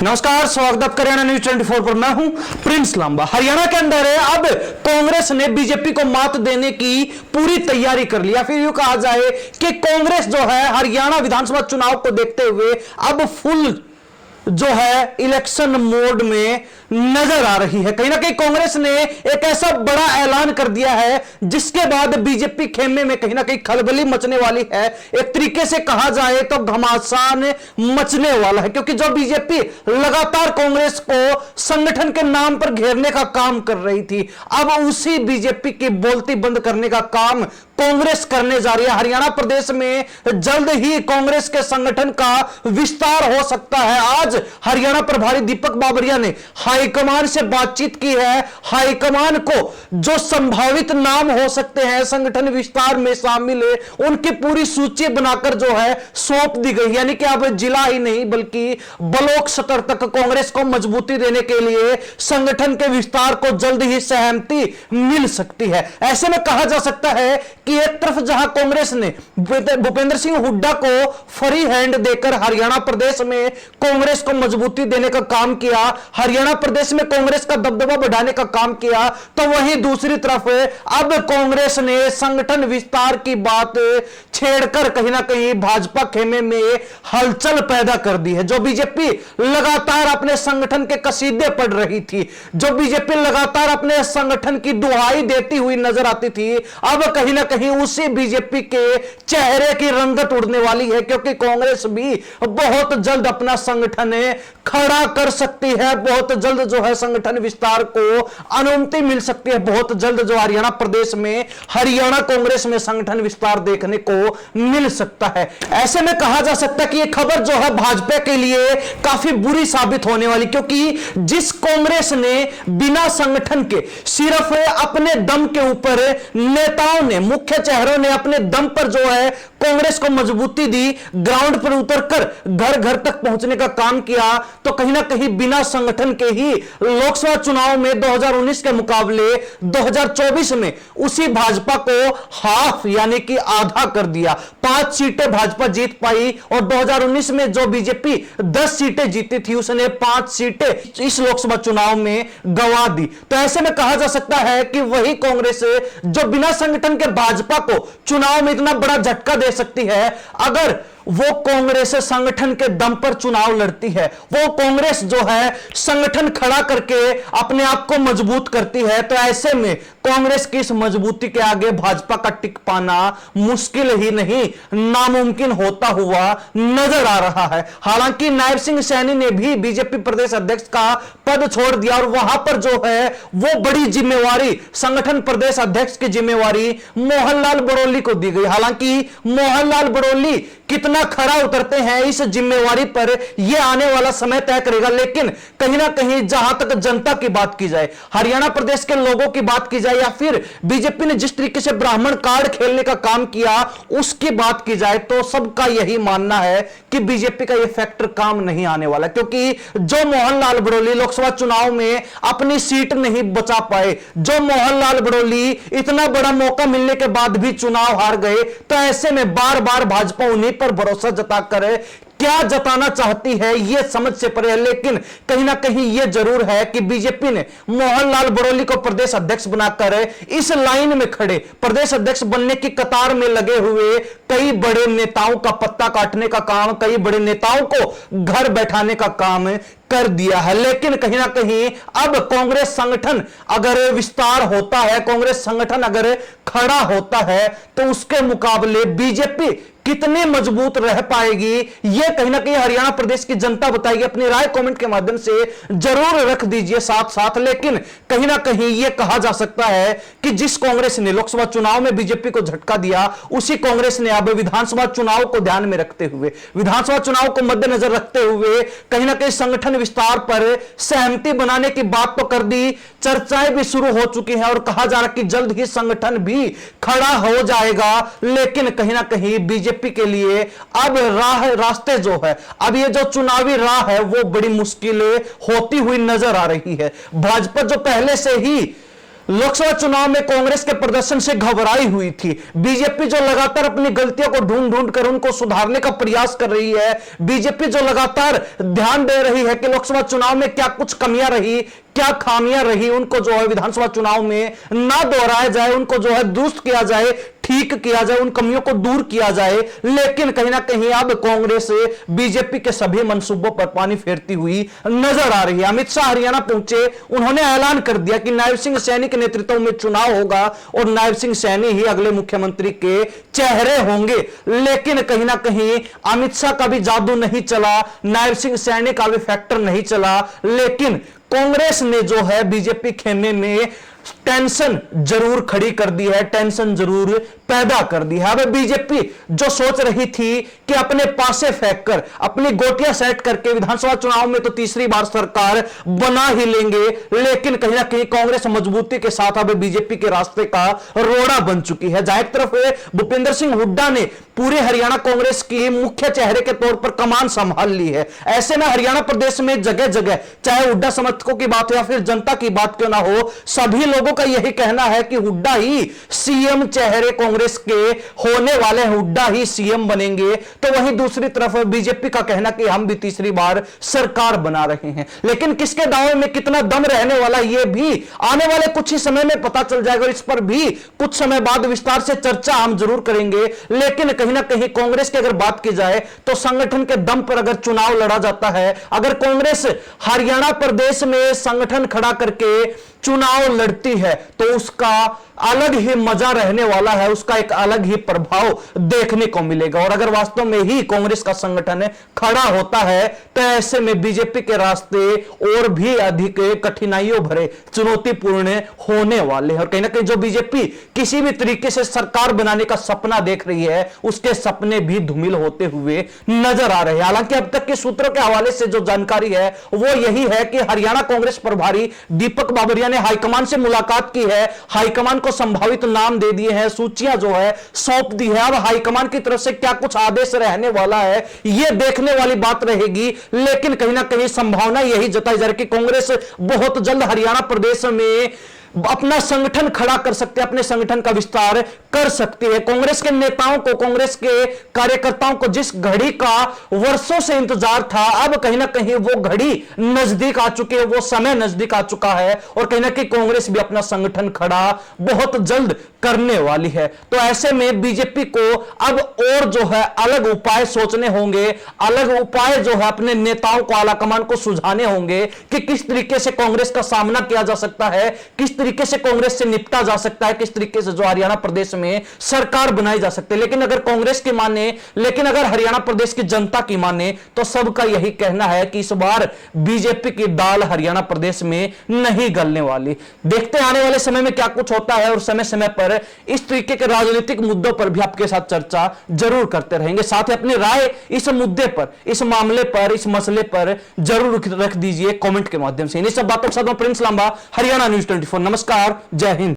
नमस्कार, स्वागत करें न्यूज 24 पर। मैं हूं प्रिंस लांबा। हरियाणा के अंदर है अब कांग्रेस ने बीजेपी को मात देने की पूरी तैयारी कर लिया। फिर यूं कहा जाए कि कांग्रेस जो है हरियाणा विधानसभा चुनाव को देखते हुए अब फुल जो है इलेक्शन मोड में नजर आ रही है। कहीं ना कहीं कांग्रेस ने एक ऐसा बड़ा ऐलान कर दिया है जिसके बाद बीजेपी खेमे में कहीं ना कहीं खलबली मचने वाली है। एक तरीके से कहा जाए तो घमासान मचने वाला है, क्योंकि जो बीजेपी लगातार कांग्रेस को संगठन के नाम पर घेरने का काम कर रही थी, अब उसी बीजेपी की बोलती बंद करने का काम कांग्रेस करने जा रही है। हरियाणा प्रदेश में जल्द ही कांग्रेस के संगठन का विस्तार हो सकता है। आज हरियाणा प्रभारी दीपक बाबरिया ने हाईकमान से बातचीत की है। हाईकमान को जो संभावित नाम हो सकते हैं संगठन विस्तार में शामिल है, उनकी पूरी सूची बनाकर जो है सौंप दी गई। यानी कि अब जिला ही नहीं बल्कि ब्लॉक स्तर तक कांग्रेस को मजबूती देने के लिए संगठन के विस्तार को जल्द ही सहमति मिल सकती है। ऐसे में कहा जा सकता है कि एक तरफ जहां कांग्रेस ने भूपेंद्र सिंह हुड्डा को फ्री हैंड देकर हरियाणा प्रदेश में कांग्रेस को मजबूती देने का काम किया, हरियाणा प्रदेश में कांग्रेस का दबदबा बढ़ाने का काम किया, तो वहीं दूसरी तरफ अब कांग्रेस ने संगठन विस्तार की बात छेड़कर कहीं ना कहीं भाजपा खेमे में हलचल पैदा कर दी है। जो बीजेपी लगातार अपने संगठन के कसीदे पढ़ रही थी, जो बीजेपी लगातार अपने संगठन की दुहाई देती हुई नजर आती थी, अब कहीं ना कहीं उसी बीजेपी के चेहरे की रंगत उड़ने वाली है, क्योंकि कांग्रेस भी बहुत जल्द अपना संगठन खड़ा कर सकती है। बहुत जल्द जो है संगठन विस्तार को अनुमति मिल सकती है। बहुत जल्द जो हरियाणा प्रदेश में हरियाणा कांग्रेस में संगठन विस्तार देखने को मिल सकता है। ऐसे में कहा जा सकता है कि यह खबर जो है भाजपा के लिए काफी बुरी साबित होने वाली, क्योंकि जिस कांग्रेस ने बिना संगठन के सिर्फ अपने दम के ऊपर नेताओं ने, मुख्य चेहरों ने अपने दम पर जो है कांग्रेस को मजबूती दी, ग्राउंड पर उतरकर घर घर तक पहुंचने का काम किया, तो कहीं ना कहीं बिना संगठन के ही लोकसभा चुनाव में 2019 के मुकाबले 2024 में उसी भाजपा को हाफ यानी कि आधा कर दिया। 5 सीटें भाजपा जीत पाई और 2019 में जो बीजेपी 10 सीटें जीती थी उसने 5 सीटें इस लोकसभा चुनाव में गंवा दी। तो ऐसे में कहा जा सकता है कि वही कांग्रेस जो बिना संगठन के भाजपा को चुनाव में इतना बड़ा झटका दे सकती है, अगर वो कांग्रेस संगठन के दम पर चुनाव लड़ती है, वो कांग्रेस जो है संगठन खड़ा करके अपने आप को मजबूत करती है, तो ऐसे में कांग्रेस की इस मजबूती के आगे भाजपा का टिक पाना मुश्किल ही नहीं नामुमकिन होता हुआ नजर आ रहा है। हालांकि नायब सिंह सैनी ने भी बीजेपी प्रदेश अध्यक्ष का पद छोड़ दिया और वहां पर जो है वो बड़ी जिम्मेवारी, संगठन प्रदेश अध्यक्ष की जिम्मेवारी मोहनलाल बड़ोली को दी गई। हालांकि मोहनलाल बड़ोली कितना खरा उतरते हैं इस जिम्मेवारी पर यह आने वाला समय तय करेगा, लेकिन कहीं ना कहीं जहां तक जनता की बात की जाए, हरियाणा प्रदेश के लोगों की बात की जाए, या फिर बीजेपी ने जिस तरीके से ब्राह्मण कार्ड खेलने का काम किया उसकी बात की जाए, तो सबका यही मानना है कि बीजेपी का यह फैक्टर काम नहीं आने वाला, क्योंकि जो मोहनलाल बड़ोली लोकसभा चुनाव में अपनी सीट नहीं बचा पाए, जो मोहनलाल बड़ोली इतना बड़ा मौका मिलने के बाद भी चुनाव हार गए, तो ऐसे में बार बार भाजपा उन्हीं पर भरोसा जताकर क्या जताना चाहती है यह समझ से परे है। लेकिन कहीं ना कहीं यह जरूर है कि बीजेपी ने मोहनलाल बड़ोली को प्रदेश अध्यक्ष बनाकर इस लाइन में खड़े, प्रदेश अध्यक्ष बनने की कतार में लगे हुए कई बड़े नेताओं का पत्ता काटने का काम, कई बड़े नेताओं को घर बैठाने का काम कर दिया है। लेकिन कहीं ना कहीं अब कांग्रेस संगठन अगर विस्तार होता है, कांग्रेस संगठन अगर खड़ा होता है, तो उसके मुकाबले बीजेपी कितनी मजबूत रह पाएगी यह कहीं ना कहीं हरियाणा प्रदेश की जनता बताएगी। अपनी राय कमेंट के माध्यम से जरूर रख दीजिए साथ साथ। लेकिन कहीं ना कहीं यह कहा जा सकता है कि जिस कांग्रेस ने लोकसभा चुनाव में बीजेपी को झटका दिया, उसी कांग्रेस ने अब विधानसभा चुनाव को ध्यान में रखते हुए, विधानसभा चुनाव को मद्देनजर रखते हुए कहीं ना कहीं संगठन विस्तार पर सहमति बनाने की बात तो कर दी, चर्चाएं भी शुरू हो चुकी हैं और कहा जा रहा है कि जल्द ही संगठन भी खड़ा हो जाएगा। लेकिन कहीं ना कहीं बीजेपी के लिए अब रास्ते जो है, अब ये जो चुनावी राह है वो बड़ी मुश्किल होती हुई नजर आ रही है। भाजपा जो पहले से ही लोकसभा चुनाव में कांग्रेस के प्रदर्शन से घबराई हुई थी। बीजेपी जो लगातार अपनी गलतियों को ढूंढ ढूंढ कर उनको सुधारने का प्रयास कर रही है, बीजेपी जो लगातार ध्यान दे रही है कि लोकसभा चुनाव में क्या कुछ कमियां रही, क्या खामियां रही, उनको जो है विधानसभा चुनाव में ना दोहराया जाए, उनको जो है दुरुस्त किया जाए, ठीक किया जाए, उन कमियों को दूर किया जाए। लेकिन कहीं ना कहीं अब कांग्रेस बीजेपी के सभी मंसूबों पर पानी फेरती हुई नजर आ रही है। अमित शाह हरियाणा पहुंचे, उन्होंने ऐलान कर दिया कि नायब सिंह सैनी के नेतृत्व में चुनाव होगा और नायब सिंह सैनी ही अगले मुख्यमंत्री के चेहरे होंगे। लेकिन कहीं ना कहीं अमित शाह का भी जादू नहीं चला, नायब सिंह सैनी का भी फैक्टर नहीं चला, लेकिन कांग्रेस ने जो है बीजेपी खेमे में टेंशन जरूर खड़ी कर दी है, टेंशन जरूर पैदा कर दी है। अब बीजेपी जो सोच रही थी कि अपने पासे फेंककर, अपनी गोटियां सेट करके विधानसभा चुनाव में तो तीसरी बार सरकार बना ही लेंगे, लेकिन कहीं ना कहीं कांग्रेस मजबूती के साथ अब बीजेपी के रास्ते का रोड़ा बन चुकी है। जहां एक तरफ भूपेंद्र सिंह हुड्डा ने पूरे हरियाणा कांग्रेस की मुख्य चेहरे के तौर पर कमान संभाल ली है। ऐसे में हरियाणा प्रदेश में जगह जगह, चाहे हुड्डा समर्थकों की बात हो या फिर जनता की बात क्यों ना हो, सभी लोगों का यही कहना है कि हुड्डा ही सीएम चेहरे कांग्रेस के होने वाले हैं, हुड्डा ही सीएम बनेंगे। तो वहीं दूसरी तरफ बीजेपी का कहना कि हम भी तीसरी बार सरकार बना रहे हैं। लेकिन किसके दावे में कितना दम रहने वाला, यह भी आने वाले कुछ ही समय में पता चल जाएगा और इस पर भी कुछ समय बाद विस्तार से चर्चा हम जरूर करेंगे। लेकिन कहीं ना कहीं कांग्रेस की अगर बात की जाए तो संगठन के दम पर अगर चुनाव लड़ा जाता है, अगर कांग्रेस हरियाणा प्रदेश में संगठन खड़ा करके चुनाव लड़ती है तो उसका अलग ही मजा रहने वाला है, उसका एक अलग ही प्रभाव देखने को मिलेगा। और अगर वास्तव में ही कांग्रेस का संगठन खड़ा होता है तो ऐसे में बीजेपी के रास्ते और भी अधिक कठिनाइयों भरे, चुनौतीपूर्ण होने वाले हैं। और कहीं ना कहीं जो बीजेपी किसी भी तरीके से सरकार बनाने का सपना देख रही है, उसके सपने भी धूमिल होते हुए नजर आ रहे हैं। हालांकि अब तक के सूत्रों के हवाले से जो जानकारी है वो यही है कि हरियाणा कांग्रेस प्रभारी दीपक बाबरिया ने हाईकमान से मुलाकात की है, हाईकमान को संभावित नाम दे दिए हैं, सूचियां जो है सौंप दी है। अब हाईकमान की तरफ से क्या कुछ आदेश रहने वाला है यह देखने वाली बात रहेगी। लेकिन कहीं ना कहीं संभावना यही जताई जा रही है कि कांग्रेस बहुत जल्द हरियाणा प्रदेश में अपना संगठन खड़ा कर सकते हैं, अपने संगठन का विस्तार कर सकती है। कांग्रेस के नेताओं को, कांग्रेस के कार्यकर्ताओं को जिस घड़ी का वर्षों से इंतजार था, अब कहीं ना कहीं वो घड़ी नजदीक आ चुकी है, वो समय नजदीक आ चुका है और कहीं ना कहीं कांग्रेस भी अपना संगठन खड़ा बहुत जल्द करने वाली है। तो ऐसे में बीजेपी को अब और जो है अलग उपाय सोचने होंगे, अलग उपाय जो है अपने नेताओं को, आलाकमान को सुझाने होंगे कि किस तरीके से कांग्रेस का सामना किया जा सकता है, किस तरीके से कांग्रेस से निपटा जा सकता है, किस तरीके से जो हरियाणा प्रदेश में सरकार बनाई जा सकती है। लेकिन अगर कांग्रेस की माने, लेकिन अगर हरियाणा प्रदेश की जनता की माने तो सबका यही कहना है कि इस बार बीजेपी की दाल हरियाणा प्रदेश में नहीं गलने वाली। देखते हैं आने वाले समय में क्या कुछ होता है और समय समय पर इस तरीके के राजनीतिक मुद्दों पर भी आपके साथ चर्चा जरूर करते रहेंगे। साथ ही अपनी राय इस मुद्दे पर, इस मामले पर, इस मसले पर जरूर रख दीजिए कमेंट के माध्यम से। इन सब बातों के साथ मैं प्रिंस लांबा, हरियाणा न्यूज़ 24। नमस्कार, जय हिंद।